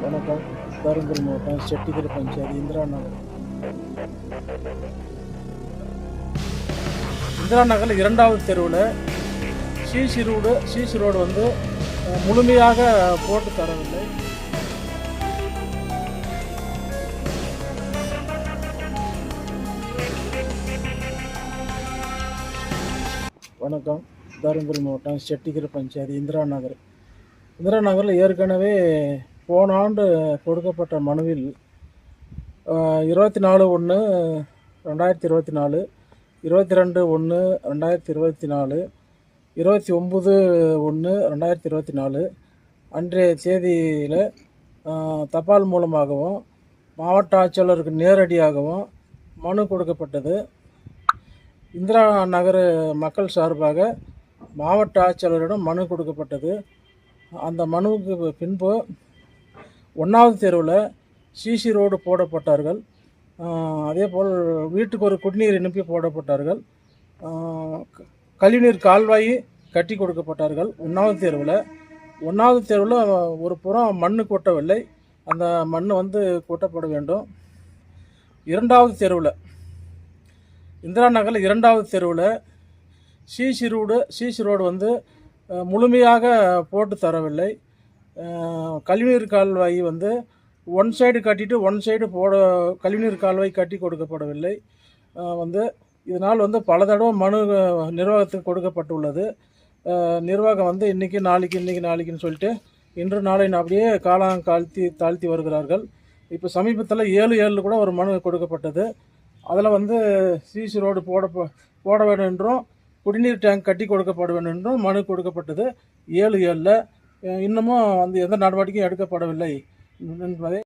வணக்கம். தருமபுரி மாவட்டம் செட்டிக்குளி பஞ்சாயத்து இந்திரா நகரில் 2வது தெருவில் சிசி ரோடு வந்து முழுமையாக போட்டு தரவில்லை. வணக்கம். தருமபுரி மாவட்டம் செட்டிக்குளி பஞ்சாயத்து இந்திரா நகரில் ஏற்கனவே போன ஆண்டு கொடுக்கப்பட்ட மனுவில் 24/1/2024, 22/1/2024, 29/1/2024 அன்றைய தேதியில் தபால் மூலமாகவும் மாவட்ட ஆட்சியாளருக்கு நேரடியாகவும் மனு கொடுக்கப்பட்டது. இந்திரா நகர் மக்கள் சார்பாக மாவட்ட ஆட்சியாளரிடம் மனு கொடுக்கப்பட்டது. அந்த மனுவுக்கு பின்பு 1வது தெருவில் சிசி ரோடு போடப்பட்டார்கள். அதேபோல் வீட்டுக்கு ஒரு குடிநீர் இணைப்பு போடப்பட்டார்கள். கழிவுநீர் கால்வாய் கட்டி கொடுக்கப்பட்டார்கள். 1வது தெருவில் ஒரு புறம் மண் கொட்டவில்லை. அந்த மண் வந்து கொட்டப்பட வேண்டும். 2வது தெருவில் இந்திரா நகரில் 2வது தெருவில் சிசி ரோடு வந்து முழுமையாக போட்டு தரவில்லை. கழிவுநீர் கால்வாய் வந்து ஒன் சைடு கட்டிட்டு ஒன் சைடு கழிவுநீர் கால்வாய் கட்டி கொடுக்கப்படவில்லை. இதனால் பல தடவை மனு நிர்வாகத்துக்கு கொடுக்கப்பட்டுள்ளது. நிர்வாகம் வந்து இன்றைக்கி நாளைக்குன்னு சொல்லிட்டு இன்று நாளை அப்படியே தாழ்த்தி வருகிறார்கள். இப்போ சமீபத்தில் 7/7 கூட ஒரு மனு கொடுக்கப்பட்டது. அதில் சிசி ரோடு போட வேண்டும் என்றும் குடிநீர் டேங்க் கட்டி கொடுக்கப்பட வேண்டும் என்றும் மனு கொடுக்கப்பட்டது. 7/7 இன்னமும் எந்த நடவடிக்கையும் எடுக்கப்படவில்லை என்பதை